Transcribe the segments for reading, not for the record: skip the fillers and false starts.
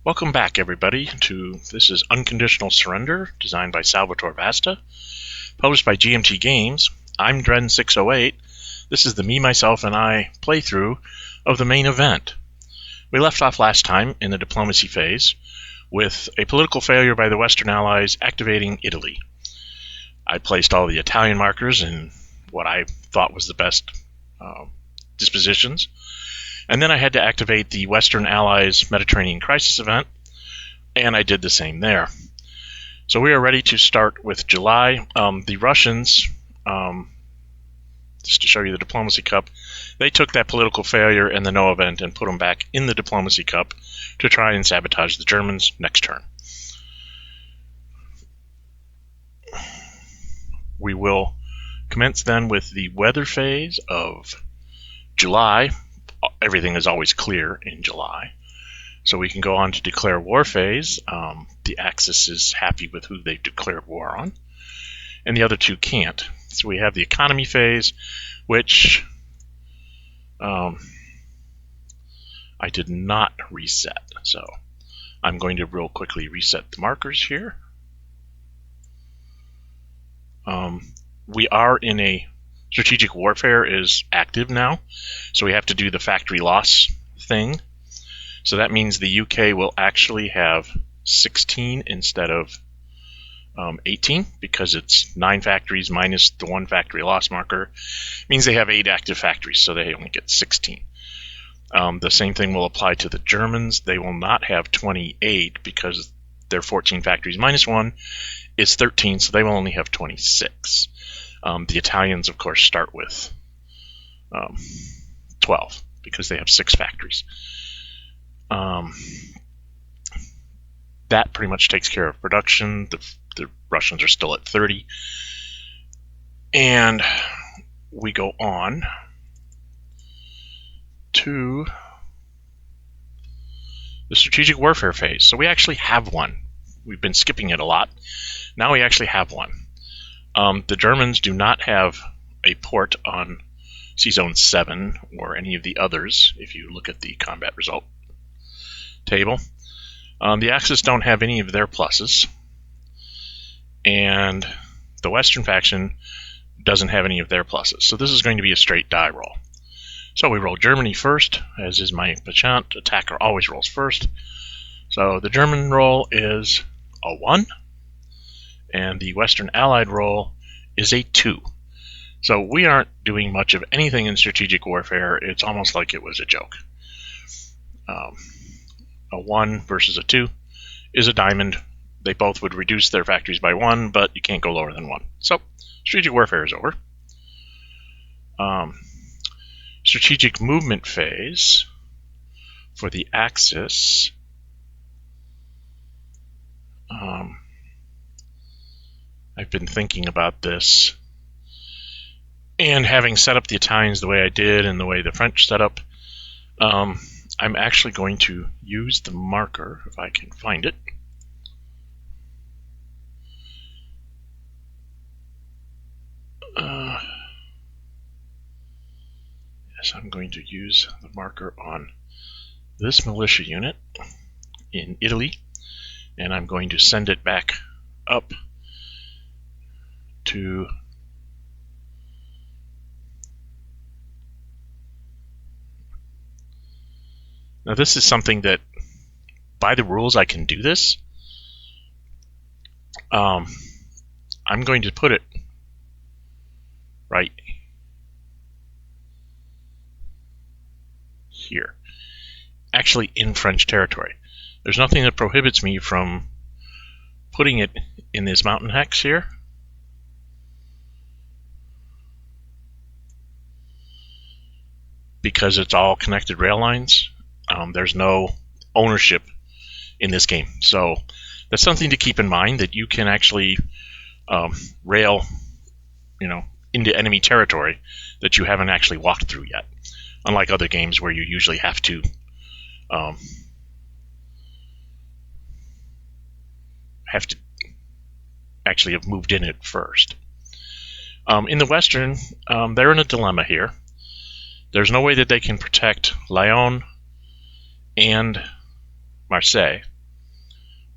Welcome back, everybody, this is Unconditional Surrender, designed by Salvatore Vasta, published by GMT Games. I'm Dren608. This is the Me, Myself, and I playthrough of the main event. We left off last time in the diplomacy phase with a political failure by the Western Allies activating Italy. I placed all the Italian markers in what I thought was the best dispositions. And then I had to activate the Western Allies Mediterranean Crisis event, and I did the same there. So we are ready to start with July. The Russians, just to show you the Diplomacy Cup, they took that political failure and the no event and put them back in the Diplomacy Cup to try and sabotage the Germans next turn. We will commence then with the weather phase of July. Everything is always clear in July. So we can go on to declare war phase. The Axis is happy with who they've declared war on, and the other two can't. So we have the economy phase, which I did not reset. So I'm going to real quickly reset the markers here. We are in a strategic warfare is active now, so we have to do the factory loss thing. So that means the UK will actually have 16 instead of 18, because it's 9 factories minus the 1 factory loss marker. It means they have 8 active factories, so they only get 16. The same thing will apply to the Germans. They will not have 28 because their 14 factories minus 1 is 13, so they will only have 26. The Italians, of course, start with 12 because they have 6 factories. That pretty much takes care of production. The Russians are still at 30. And we go on to the strategic warfare phase. So we actually have one. We've been skipping it a lot. Now we actually have one. The Germans do not have a port on Sea Zone 7 or any of the others, if you look at the combat result table. The Axis don't have any of their pluses, and the Western faction doesn't have any of their pluses. So this is going to be a straight die roll. So we roll Germany first, as is my penchant. Attacker always rolls first. So the German roll is a 1. And the Western Allied roll is a 2. So we aren't doing much of anything in strategic warfare. It's almost like it was a joke. A 1 versus a 2 is a diamond. They both would reduce their factories by 1, but you can't go lower than 1. So strategic warfare is over. Strategic movement phase for the Axis. I've been thinking about this, and having set up the Italians the way I did and the way the French set up, I'm actually going to use the marker, if I can find it. Yes, I'm going to use the marker on this militia unit in Italy, and I'm going to send it back up to now. This is something that, by the rules, I can do this. I'm going to put it right here, actually in French territory. There's nothing that prohibits me from putting it in this mountain hex here. Because it's all connected rail lines. There's no ownership in this game. So that's something to keep in mind, that you can actually rail into enemy territory that you haven't actually walked through yet. Unlike other games where you usually have to actually have moved in it first. In the Western, they're in a dilemma here. There's no way that they can protect Lyon and Marseille.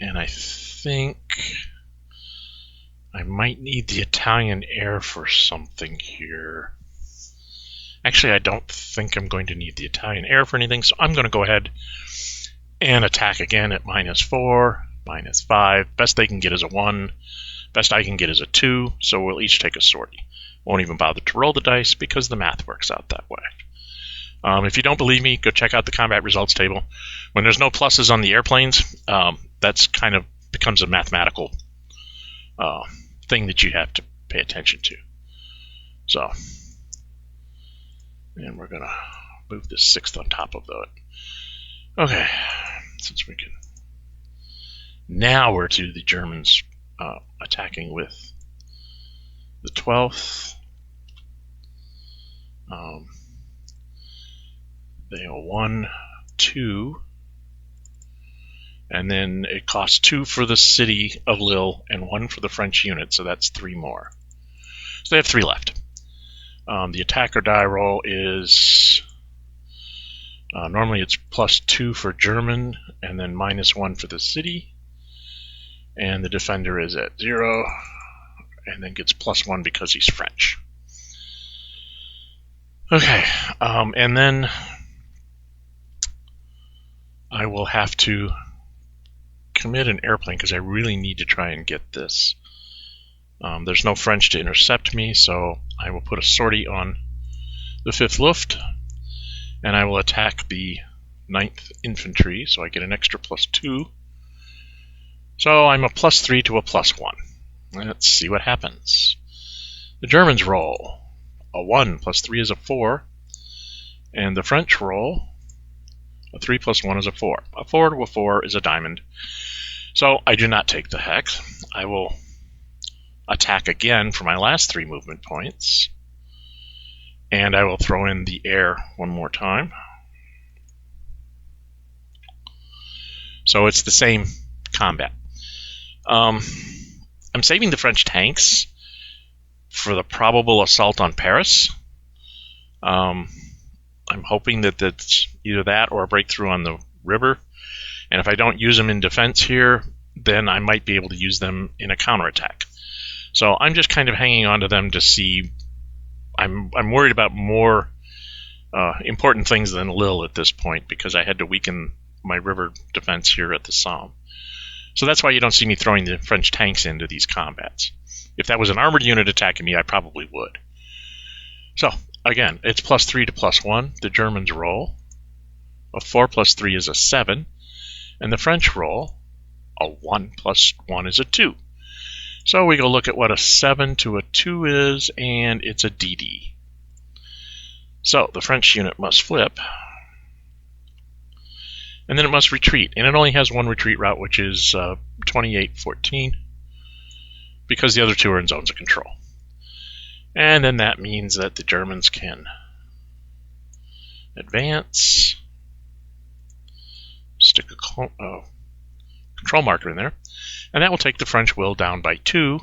And I think I might need the Italian air for something here. Actually, I don't think I'm going to need the Italian air for anything, so I'm going to go ahead and attack again at -4, -5. Best they can get is a 1. Best I can get is a 2, so we'll each take a sortie. Won't even bother to roll the dice because the math works out that way. If you don't believe me, go check out the combat results table. When there's no pluses on the airplanes, that's kind of becomes a mathematical thing that you have to pay attention to. So, and we're going to move this 6th on top of that. Okay, since we can. Now we're to the Germans attacking with the 12th. They are 1, 2, and then it costs 2 for the city of Lille and 1 for the French unit, so that's 3 more. So they have 3 left. The attacker die roll is normally it's +2 for German and then -1 for the city, and the defender is at 0 and then gets +1 because he's French. Okay, and then I will have to commit an airplane because I really need to try and get this. There's no French to intercept me, so I will put a sortie on the 5th Luft, and I will attack the 9th Infantry, so I get an extra +2. So I'm a +3 to a +1. Let's see what happens. The Germans roll a 1 +3 is a 4, and the French roll a 3 + 1 is a 4. A 4 to a 4 is a diamond. So I do not take the hex. I will attack again for my last 3 movement points. And I will throw in the air one more time. So it's the same combat. I'm saving the French tanks for the probable assault on Paris. I'm hoping that that's either that or a breakthrough on the river. And if I don't use them in defense here, then I might be able to use them in a counterattack. So I'm just kind of hanging on to them to see. I'm worried about more important things than Lille at this point because I had to weaken my river defense here at the Somme. So that's why you don't see me throwing the French tanks into these combats. If that was an armored unit attacking me, I probably would. So, again, it's +3 to +1. The Germans roll. A 4 + 3 is a 7. And the French roll. A 1 + 1 is a 2. So we go look at what a 7 to a 2 is, and it's a DD. So the French unit must flip. And then it must retreat. And it only has one retreat route, which is 28-14, because the other 2 are in zones of control. And then that means that the Germans can advance, stick a control marker in there, and that will take the French will down by 2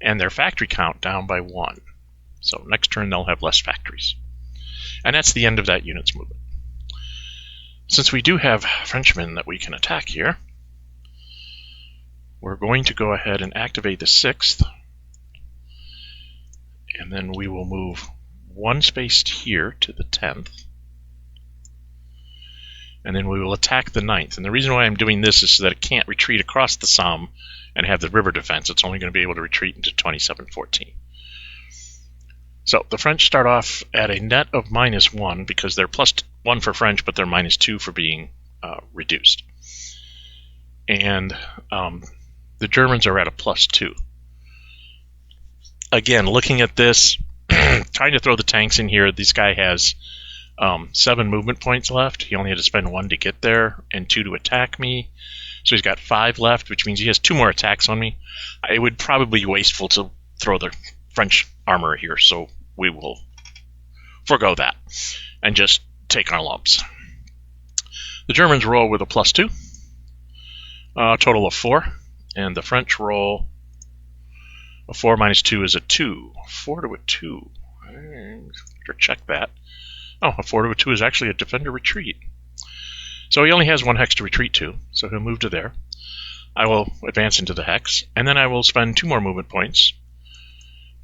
and their factory count down by 1. So next turn they'll have less factories. And that's the end of that unit's movement. Since we do have Frenchmen that we can attack here, we're going to go ahead and activate the 6th, and then we will move 1 space here to the 10th, and then we will attack the 9th. And the reason why I'm doing this is so that it can't retreat across the Somme and have the river defense. It's only going to be able to retreat into 27-14. So the French start off at a net of -1 because they're +1 for French, but they're -2 for being reduced. And the Germans are at a +2. Again, looking at this, trying to throw the tanks in here, this guy has 7 movement points left. He only had to spend 1 to get there and 2 to attack me. So he's got 5 left, which means he has 2 more attacks on me. It would probably be wasteful to throw the French armor here, so we will forego that and just take our lumps. The Germans roll with a +2, a total of 4, and the French roll a 4 - 2 is a 2. 4 to a 2. Better check that. Oh, a 4 to a 2 is actually a defender retreat. So he only has 1 hex to retreat to, so he'll move to there. I will advance into the hex, and then I will spend 2 more movement points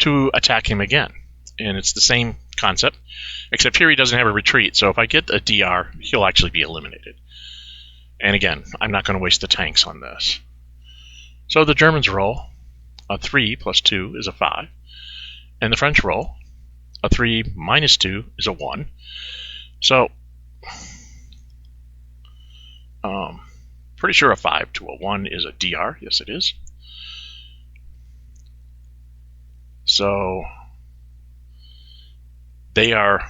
to attack him again. And it's the same concept, except here he doesn't have a retreat, so if I get a DR, he'll actually be eliminated. And again, I'm not going to waste the tanks on this. So the Germans roll a 3 plus 2 is a 5, and the French roll a 3 minus 2 is a 1. So, pretty sure a 5 to a 1 is a DR. Yes, it is. So, they are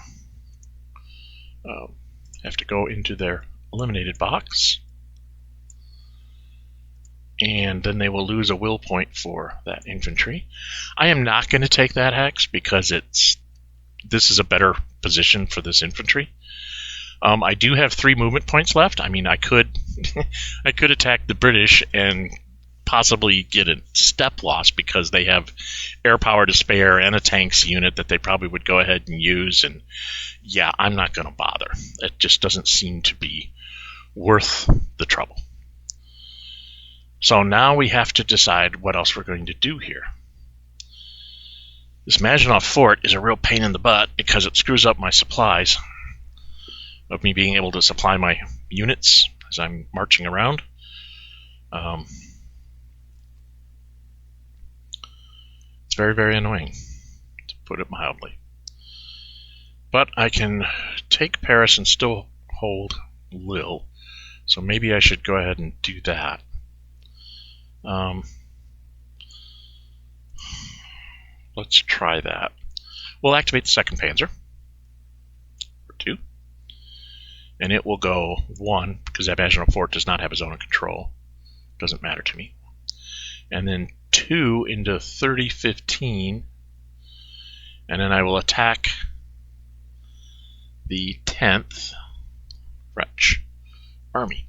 have to go into their eliminated box, and then they will lose a will point for that infantry. I am not going to take that hex because this is a better position for this infantry. I do have 3 movement points left. I mean, I could I could attack the British and possibly get a step loss because they have air power to spare and a tanks unit that they probably would go ahead and use. And yeah, I'm not going to bother. It just doesn't seem to be worth the trouble. So now we have to decide what else we're going to do here. This Maginot Fort is a real pain in the butt because it screws up my supplies of me being able to supply my units as I'm marching around. It's very, very annoying, to put it mildly. But I can take Paris and still hold Lille, so maybe I should go ahead and do that. Let's try that. We'll activate the 2nd Panzer for 2, and it will go 1 because that Maginot Fort does not have a zone of control. Doesn't matter to me. And then 2 into 30-15, and then I will attack the 10th French army.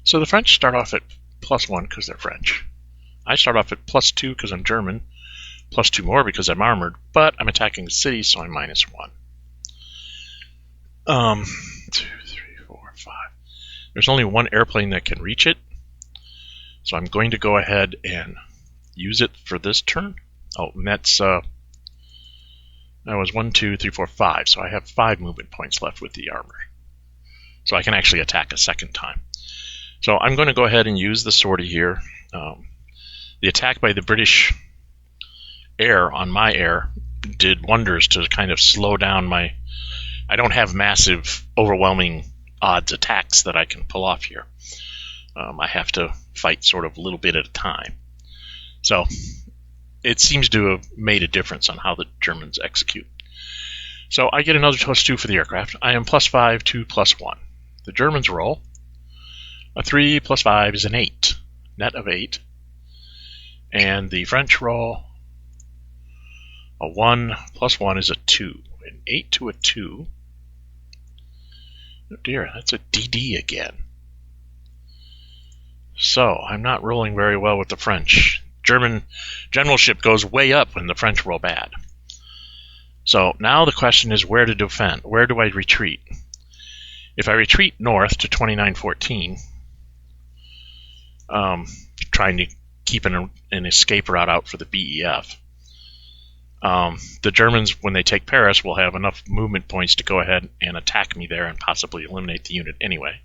So the French start off at +1 because they're French. I start off at +2 because I'm German, +2 more because I'm armored, but I'm attacking the city, so I'm -1. 2, 3, 4, 5. There's only 1 airplane that can reach it, so I'm going to go ahead and use it for this turn. Oh, and that was 1, 2, 3, 4, 5, so I have 5 movement points left with the armor. So I can actually attack a 2nd time. So I'm going to go ahead and use the sortie here. The attack by the British air on my air did wonders to kind of slow down my... I don't have massive, overwhelming odds attacks that I can pull off here. I have to fight sort of a little bit at a time. So it seems to have made a difference on how the Germans execute. So I get another +2 for the aircraft. I am +5 to +1. The Germans roll a 3 plus 5 is an 8, net of 8. And the French roll a 1 plus 1 is a 2. An 8 to a 2. Oh dear, that's a DD again. So, I'm not rolling very well with the French. German generalship goes way up when the French roll bad. So, now the question is where to defend. Where do I retreat? If I retreat north to 2914, trying to keep an escape route out for the BEF, the Germans, when they take Paris, will have enough movement points to go ahead and attack me there and possibly eliminate the unit anyway.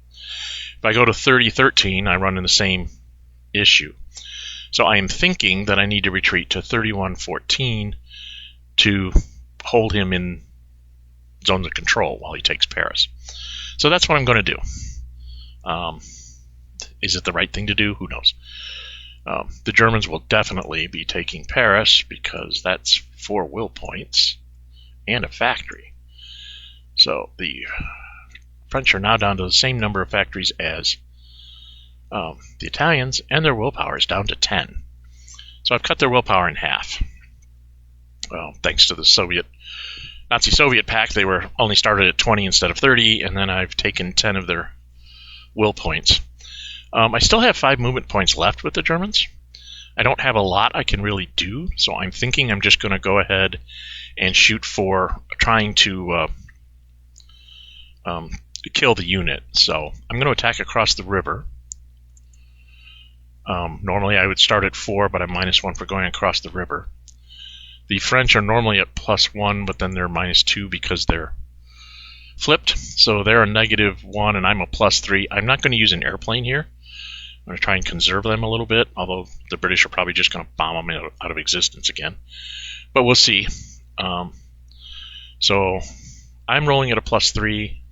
If I go to 3013, I run into the same issue. So I am thinking that I need to retreat to 3114 to hold him in zones of control while he takes Paris. So that's what I'm going to do. Is it the right thing to do? Who knows? The Germans will definitely be taking Paris because that's 4 will points and a factory. So the French are now down to the same number of factories as the Italians, and their willpower is down to 10. So I've cut their willpower in half. Well, thanks to the Nazi-Soviet pact, they were only started at 20 instead of 30, and then I've taken 10 of their will points. I still have 5 movement points left with the Germans. I don't have a lot I can really do, so I'm thinking I'm just going to go ahead and shoot for trying to kill the unit. So I'm going to attack across the river. Normally I would start at 4, but I'm -1 for going across the river. The French are normally at +1, but then they're -2 because they're flipped. So they're a -1 and I'm a +3. I'm not going to use an airplane here. I'm going to try and conserve them a little bit, although the British are probably just going to bomb them out of existence again. But we'll see. So I'm rolling at a +3.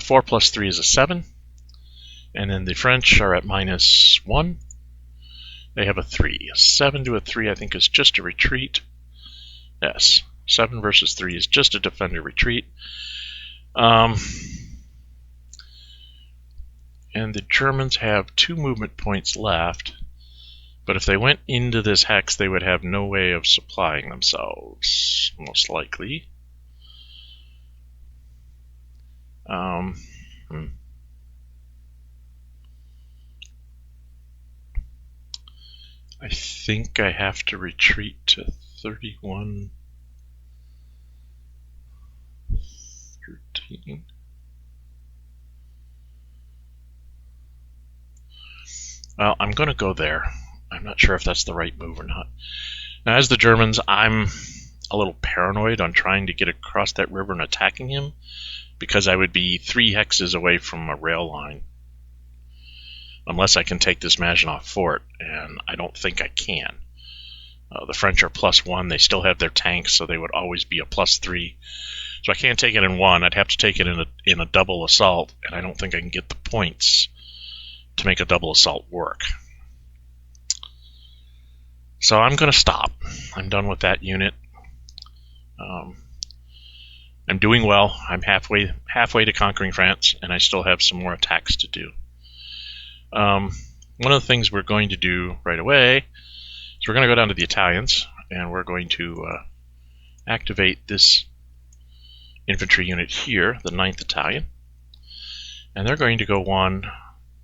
4 + 3 is a 7. And then the French are at -1. They have a 3. A 7 to a 3 I think is just a retreat. Yes, 7 versus 3 is just a defender retreat. And the Germans have 2 movement points left, but if they went into this hex, they would have no way of supplying themselves, most likely. I think I have to retreat to 31, 13. Well, I'm going to go there. I'm not sure if that's the right move or not. Now, as the Germans, I'm a little paranoid on trying to get across that river and attacking him, because I would be 3 hexes away from a rail line. Unless I can take this Maginot Fort, and I don't think I can. The French are +1. They still have their tanks, so they would always be a +3. So I can't take it in 1. I'd have to take it in a double assault, and I don't think I can get the points to make a double assault work. So I'm going to stop. I'm done with that unit. I'm doing well. I'm halfway to conquering France, and I still have some more attacks to do. One of the things we're going to do right away is we're going to go down to the Italians, and we're going to activate this infantry unit here, the 9th Italian. And they're going to go 1,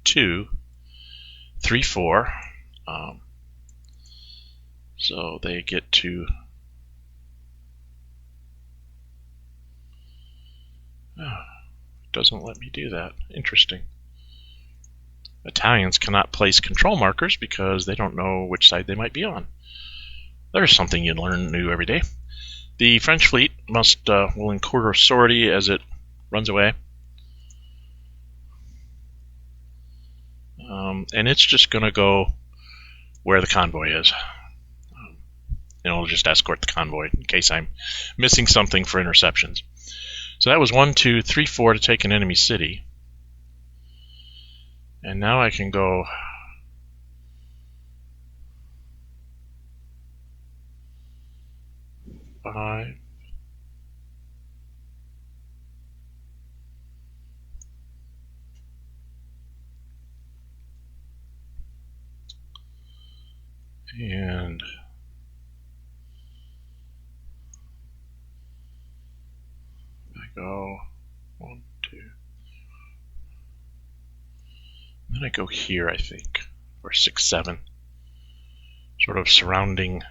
2, 3, 4. So they get to... it doesn't let me do that. Interesting. Italians cannot place control markers because they don't know which side they might be on. There's something you learn new every day. The French fleet will incur sortie as it runs away. And it's just going to go where the convoy is. And it'll just escort the convoy in case I'm missing something for interceptions. So that was 1, 2, 3, 4 to take an enemy city. And now I can go... five. And I go 1, 2. Then I go here, I think, or 6, 7, sort of surrounding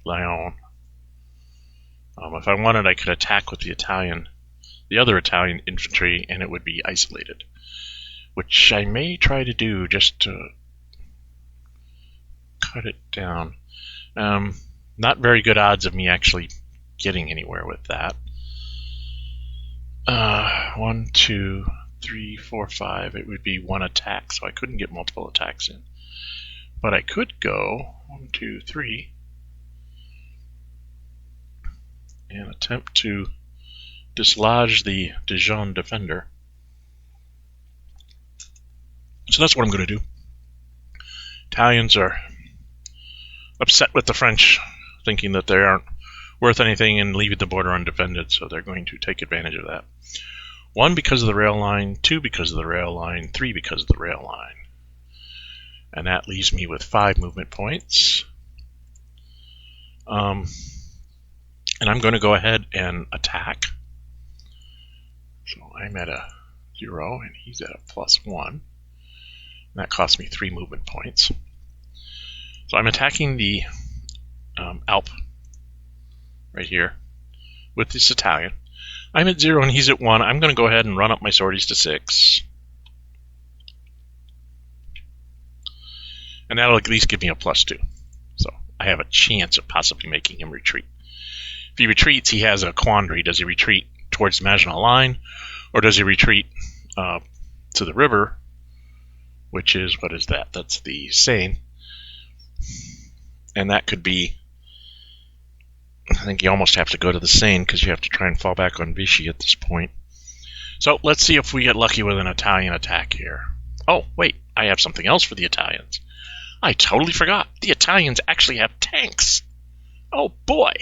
Lyon. If I wanted, I could attack with the other Italian infantry, and it would be isolated, which I may try to do just to cut it down. Not very good odds of me actually getting anywhere with that. 1, 2, 3, 4, 5. It would be 1 attack, so I couldn't get multiple attacks in. But I could go 1, 2, 3 and attempt to dislodge the Dijon defender. So that's what I'm going to do. Italians are upset with the French, thinking that they aren't worth anything and leaving the border undefended, so they're going to take advantage of that. 1, because of the rail line, 2, because of the rail line, 3, because of the rail line. And that leaves me with 5 movement points. And I'm going to go ahead and attack. So I'm at a 0, and he's at a +1. And that cost me 3 movement points. So I'm attacking the Alp right here with this Italian. I'm at 0 and he's at 1. I'm going to go ahead and run up my sorties to 6. And that'll at least give me a +2. So I have a chance of possibly making him retreat. If he retreats, he has a quandary. Does he retreat towards the Maginot Line, or does he retreat to the river, which is, what is that? That's the Seine. And that could be, I think you almost have to go to the Seine because you have to try and fall back on Vichy at this point. So let's see if we get lucky with an Italian attack here. Oh, wait, I have something else for the Italians. I totally forgot. The Italians actually have tanks. Oh boy.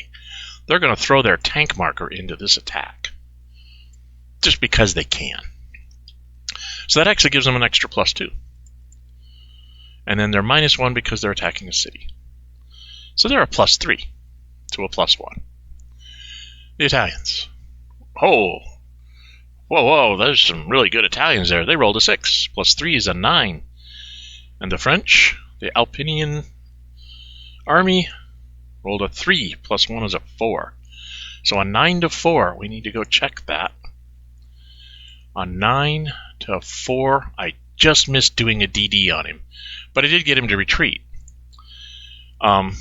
They're going to throw their tank marker into this attack. Just because they can. So that actually gives them an extra +2. And then they're -1 because they're attacking a city. So they're a +3 to a +1. The Italians. Oh. Whoa, there's some really good Italians there. They rolled a 6. +3 is a 9. And the French, the Alpinian army, rolled a 3. +1 is a 4. So a 9 to 4. We need to go check that. A 9 to 4. I just missed doing a DD on him. But I did get him to retreat. One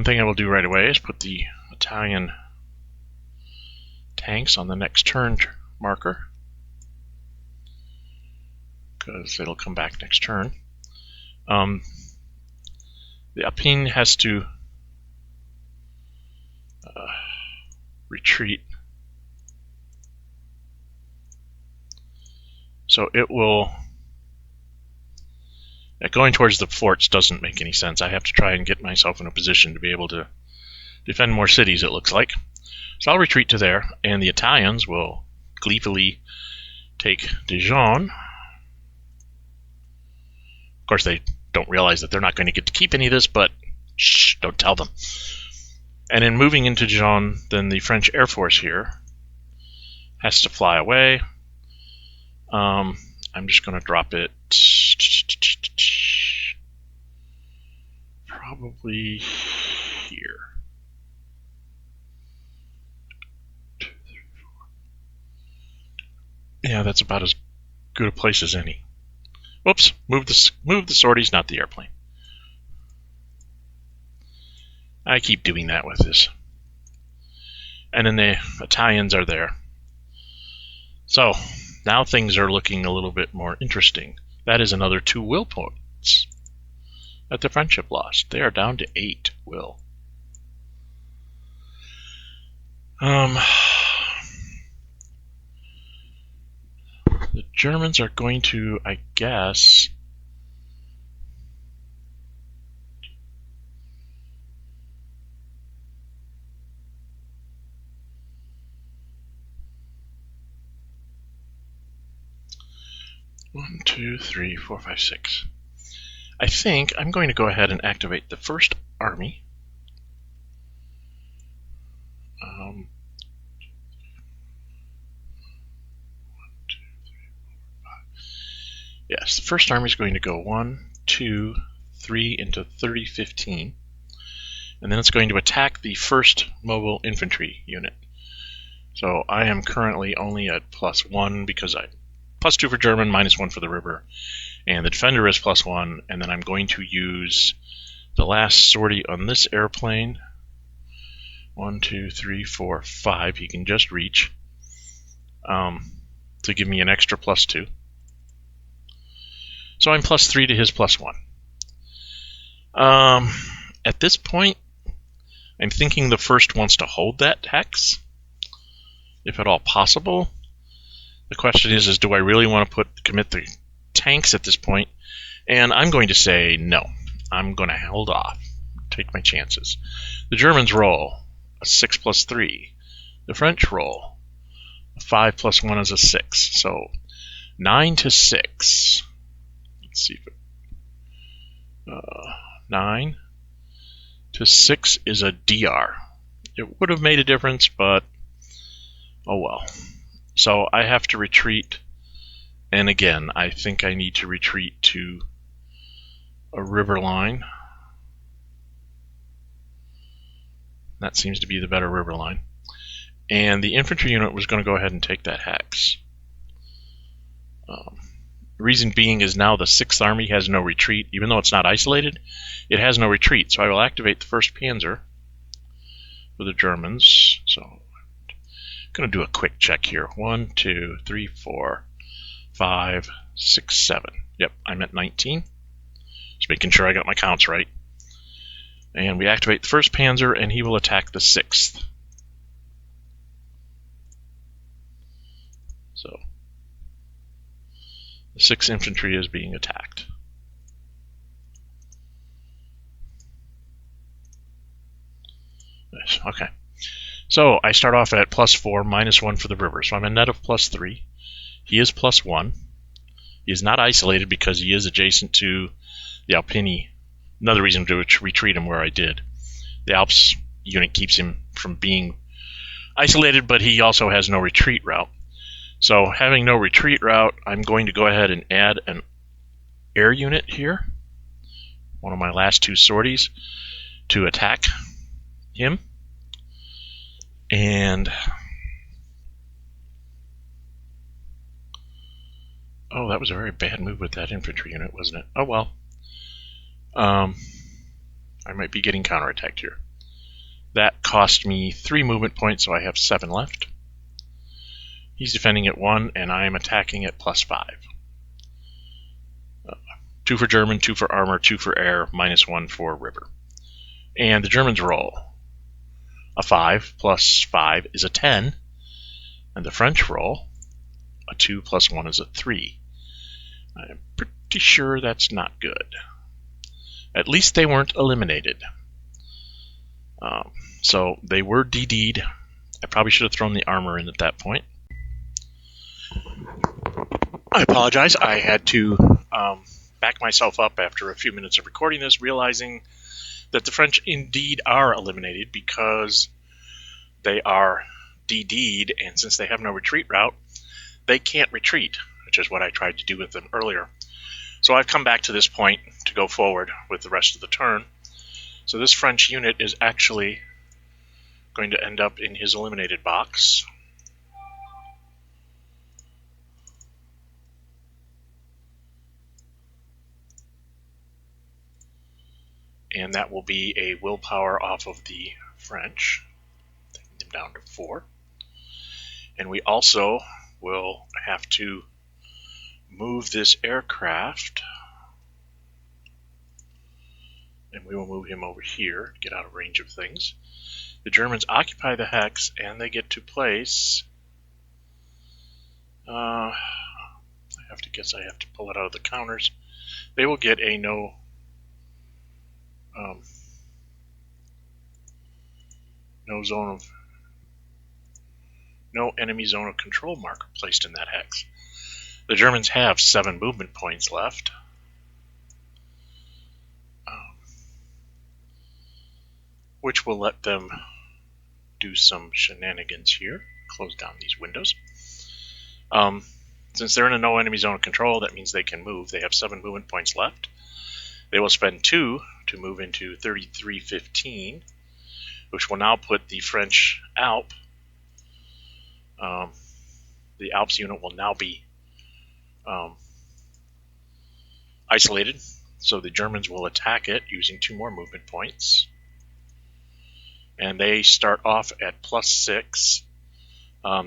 thing I will do right away is put the Italian tanks on the next turn marker, because it'll come back next turn. The Alpine has to retreat. So it will... going towards the forts doesn't make any sense. I have to try and get myself in a position to be able to defend more cities, it looks like. So I'll retreat to there, and the Italians will gleefully take Dijon. Of course, they don't realize that they're not going to get to keep any of this, but shh, don't tell them. And in moving into Dijon, then the French Air Force here has to fly away. I'm just going to drop it probably here. 2, 3, 4. Yeah, that's about as good a place as any. Whoops, move the sorties, not the airplane. I keep doing that with this. And then the Italians are there. So, now things are looking a little bit more interesting. That is another 2 will points that the French have lost. They are down to 8 will. The Germans are going to, I guess... One, 2, 3, 4, 5, 6. I think I'm going to go ahead and activate the first army. One, 2, 3, 4, 5. Yes, the first army is going to go 1, 2, 3 into 30, 15. And then it's going to attack the first mobile infantry unit. So I am currently only at +1 because I... +2 for German, -1 for the river. And the defender is +1, and then I'm going to use the last sortie on this airplane. 1, 2, 3, 4, 5. He can just reach to give me an extra +2. So I'm +3 to his +1. At this point, I'm thinking the first wants to hold that hex, if at all possible. The question is do I really want to commit the tanks at this point? And I'm going to say no. I'm going to hold off. Take my chances. The Germans roll a 6 + 3. The French roll a 5 + 1 is a 6. So 9 to 6. Let's see if it... 9 to 6 is a DR. It would have made a difference, but oh well. So I have to retreat, and again, I think I need to retreat to a river line. That seems to be the better river line. And the infantry unit was going to go ahead and take that hex. The reason being is now the 6th Army has no retreat. Even though it's not isolated, it has no retreat. So I will activate the 1st Panzer for the Germans. So I'm going to do a quick check here. 1, 2, 3, 4, 5, 6, 7. Yep, I'm at 19. Just making sure I got my counts right. And we activate the 1st Panzer, and he will attack the 6th. So the 6th Infantry is being attacked. Nice. Okay. So I start off at +4, -1 for the river. So I'm a net of +3. He is +1. He is not isolated because he is adjacent to the Alpini. Another reason to retreat him where I did. The Alps unit keeps him from being isolated, but he also has no retreat route. So having no retreat route, I'm going to go ahead and add an air unit here, one of my last 2 sorties, to attack him. And oh, that was a very bad move with that infantry unit, wasn't it? Oh well. I might be getting counterattacked here. That cost me 3 movement points, so I have 7 left. He's defending at 1, and I am attacking at +5. 2 for German, 2 for armor, 2 for air, -1 for river. And the Germans roll. A 5 plus 5 is a 10, and the French roll. A 2 plus 1 is a 3. I'm pretty sure that's not good. At least they weren't eliminated. So they were DD'd. I probably should have thrown the armor in at that point. I apologize. I had to back myself up after a few minutes of recording this, realizing that the French indeed are eliminated because they are DD'd, and since they have no retreat route, they can't retreat, which is what I tried to do with them earlier. So I've come back to this point to go forward with the rest of the turn. So this French unit is actually going to end up in his eliminated box. And that will be a willpower off of the French, taking them down to 4. And we also will have to move this aircraft, and we will move him over here to get out of range of things. The Germans occupy the hex, and they get to place... I have to guess I have to pull it out of the counters. They will get a no enemy zone of control marker placed in that hex. The Germans have 7 movement points left. Which will let them do some shenanigans here. Close down these windows. Since they're in a no enemy zone of control, that means they can move. They have 7 movement points left. They will spend 2 to move into 3315, which will now put the French Alp. The Alps unit will now be isolated, so the Germans will attack it using 2 more movement points. And they start off at +6.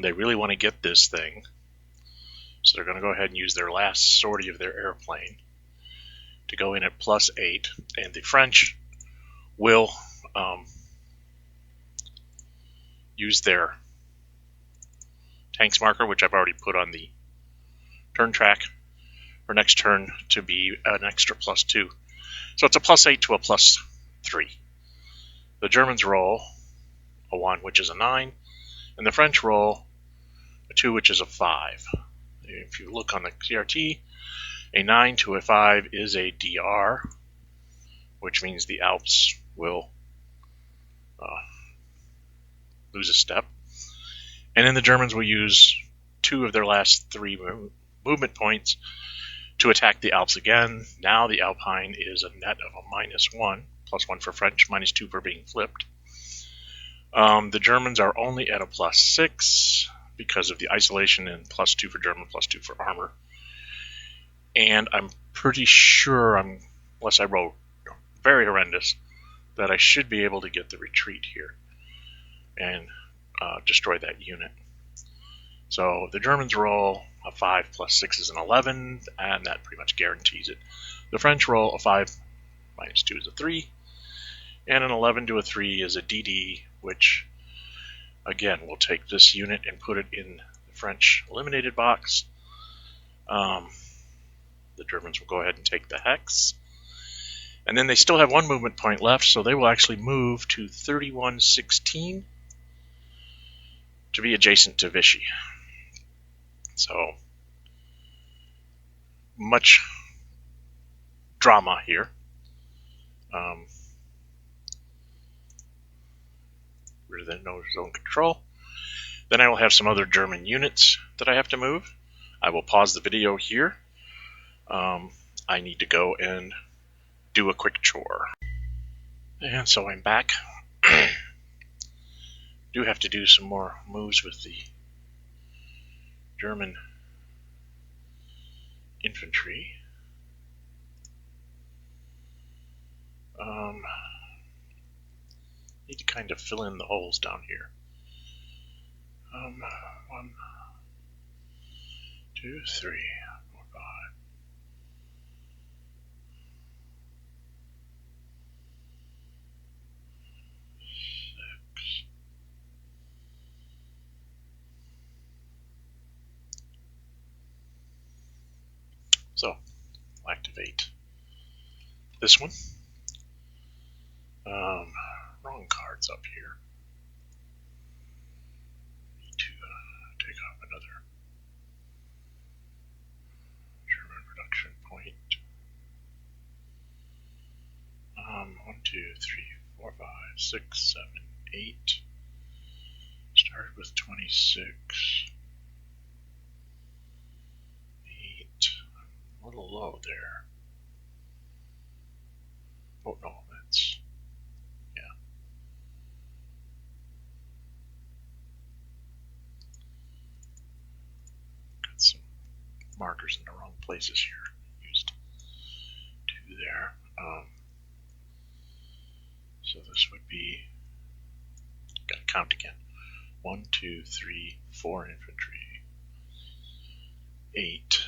They really want to get this thing, so they're going to go ahead and use their last sortie of their airplane to go in at +8, and the French will use their tanks marker, which I've already put on the turn track for next turn, to be an extra +2. So it's a +8 to a +3. The Germans roll a 1, which is a 9, and the French roll a 2, which is a 5. If you look on the CRT, a 9 to a 5 is a DR, which means the Alps will lose a step. And then the Germans will use 2 of their last 3 movement points to attack the Alps again. Now the Alpine is a net of a -1, +1 for French, -2 for being flipped. The Germans are only at a +6 because of the isolation, and +2 for German, +2 for armor. And I'm pretty sure, unless I roll very horrendous, that I should be able to get the retreat here and destroy that unit. So the Germans roll a 5 plus 6 is an 11, and that pretty much guarantees it. The French roll a 5 minus 2 is a 3, and an 11 to a 3 is a DD, which, again, we'll take this unit and put it in the French eliminated box. The Germans will go ahead and take the Hex. And then they still have 1 movement point left, so they will actually move to 3116 to be adjacent to Vichy. So, much drama here. Rid of the no zone control. Then I will have some other German units that I have to move. I will pause the video here. I need to go and do a quick chore. And so I'm back. Do have to do some more moves with the German infantry. Need to kind of fill in the holes down here. 1, 2, 3, 4, 5. So, I'll activate this one. Wrong cards up here. Need to take off another German production point. 1, 2, 3, 4, 5, 6, 7, 8. Started with 26. 8. I'm a little low there. Oh no, that's... yeah. Got some markers in the wrong places here. Used 2 there. So this would be... gotta count again. 1, 2, 3, 4 infantry. 8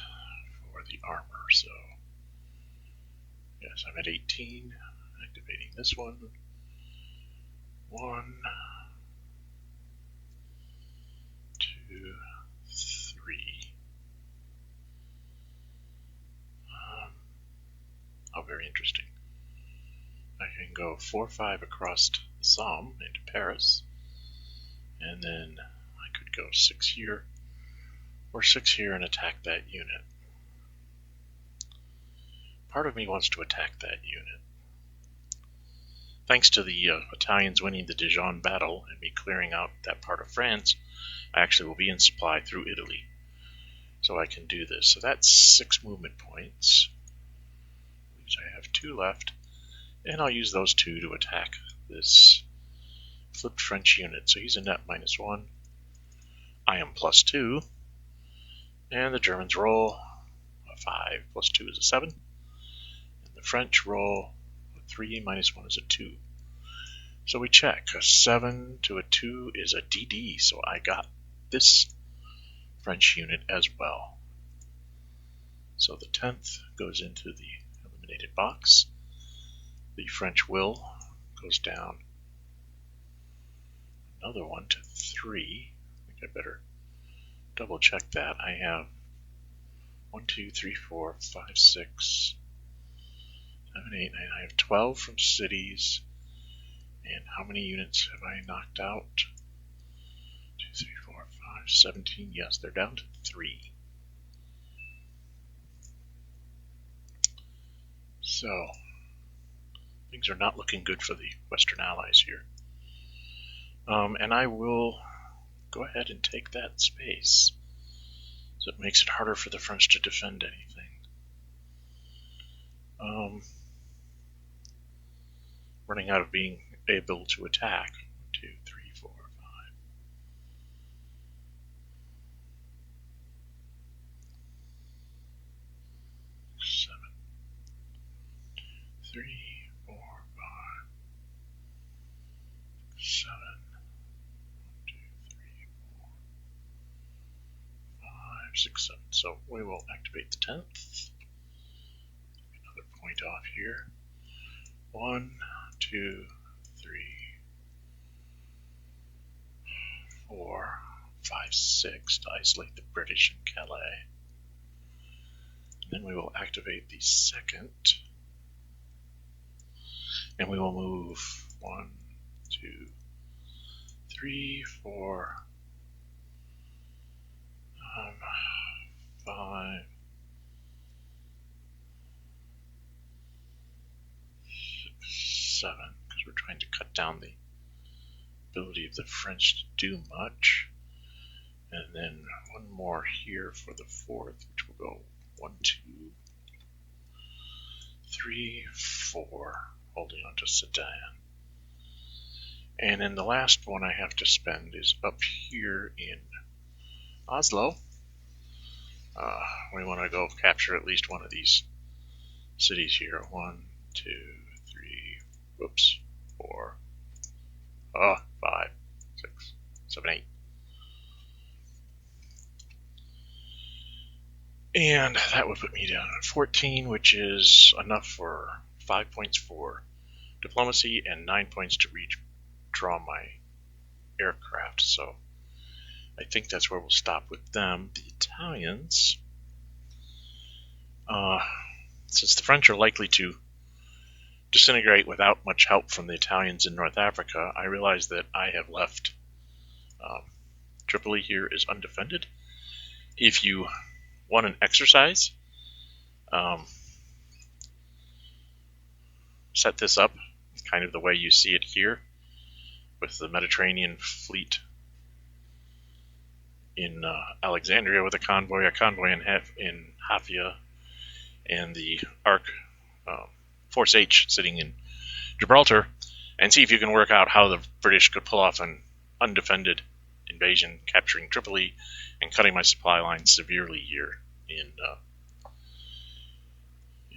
for the armor, so... yes, I'm at 18. Activating this one. 1, 2, 3. Oh, very interesting. I can go 4, 5 across the Somme into Paris, and then I could go 6 here, or 6 here and attack that unit. Part of me wants to attack that unit. Thanks to the Italians winning the Dijon battle and me clearing out that part of France, I actually will be in supply through Italy. So I can do this. So that's 6 movement points. Which I have 2 left. And I'll use those 2 to attack this flipped French unit. So he's a net -1. I am +2. And the Germans roll a 5 + 2 is a 7. And the French roll a 3 -1 is a 2. So we check. A 7 to a 2 is a DD. So I got this French unit as well. So the 10th goes into the eliminated box. The French will goes down another 1 to 3. I think I better double check that. I have 1, 2, 3, 4, 5, 6, 7, 8, 9. I have 12 from cities. And how many units have I knocked out? 2, 3, 4, 5, 17. Yes, they're down to 3. So, things are not looking good for the Western Allies here. And I will go ahead and take that space. So it makes it harder for the French to defend anything. Running out of being able to attack. 1, 2, 3, 4, 5. 3, 4, 5, 7, 1, 2, 3, 4, 5, 6, 7. So we will activate the 10th. Another point off here. 1, 2, 3, 4, 5, 6 to isolate the British in Calais. Then we will activate the 2nd. And we will move 1, 2, 3, 4, 5, 6, 7, because we're trying to cut down the ability of the French to do much. And then one more here for the 4th, which will go 1, 2, 3, 4, holding on to Sedan. And then the last one I have to spend is up here in Oslo. We want to go capture at least one of these cities here. 1, 2, 3, whoops, 4, 5, 6, 7, 8. And that would put me down at 14, which is enough for 5 points for diplomacy and 9 points to redraw my aircraft. So I think that's where we'll stop with them. The Italians, since the French are likely to disintegrate without much help from the Italians in North Africa, I realize that I have left Tripoli here is undefended. If you want an exercise, set this up kind of the way you see it here, with the Mediterranean fleet in Alexandria with a convoy in Hafia, and the Force H sitting in Gibraltar, and see if you can work out how the British could pull off an undefended invasion, capturing Tripoli and cutting my supply line severely here in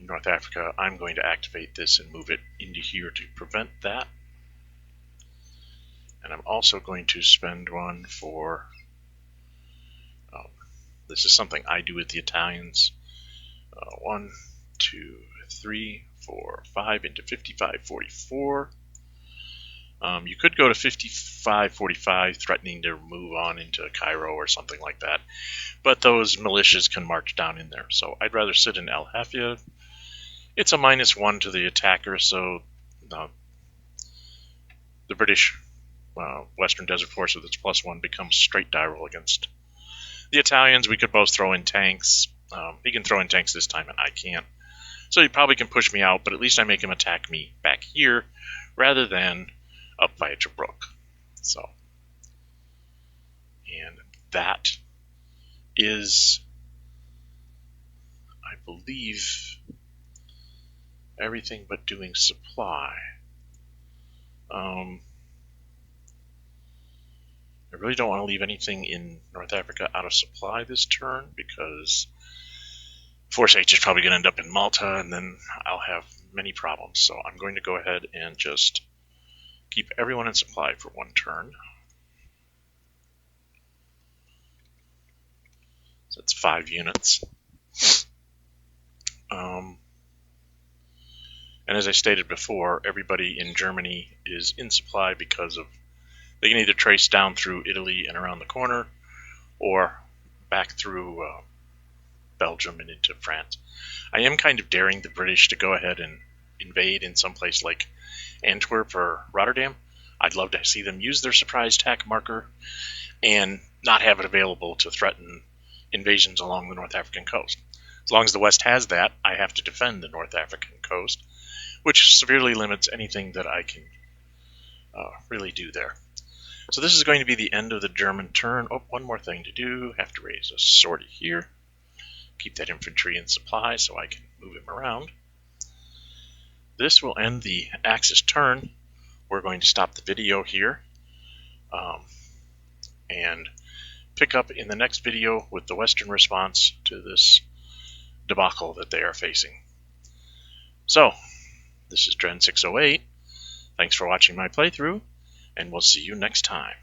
North Africa. I'm going to activate this and move it into here to prevent that. And I'm also going to spend one for, this is something I do with the Italians, 1, 2, 3, 4, 5 into 55, 44. You could go to 55, 45, threatening to move on into Cairo or something like that, but those militias can march down in there. So I'd rather sit in El Hafia. It's a -1 to the attacker, so the British Western Desert Force with its +1 becomes straight die roll against the Italians. We could both throw in tanks. He can throw in tanks this time, and I can't. So he probably can push me out, but at least I make him attack me back here rather than up by Tobruk. So, and that is, I believe, everything but doing supply. I really don't want to leave anything in North Africa out of supply this turn, because Force H is probably going to end up in Malta, and then I'll have many problems. So I'm going to go ahead and just keep everyone in supply for one turn. So that's 5 units. And as I stated before, everybody in Germany is in supply because of, they can either trace down through Italy and around the corner, or back through Belgium and into France. I am kind of daring the British to go ahead and invade in some place like Antwerp or Rotterdam. I'd love to see them use their surprise attack marker and not have it available to threaten invasions along the North African coast. As long as the West has that, I have to defend the North African coast, which severely limits anything that I can really do there. So this is going to be the end of the German turn. Oh, one more thing to do. Have to raise a sortie here. Keep that infantry in supply so I can move him around. This will end the Axis turn. We're going to stop the video here and pick up in the next video with the Western response to this debacle that they are facing. So, This is Dren608. Thanks for watching my playthrough, and we'll see you next time.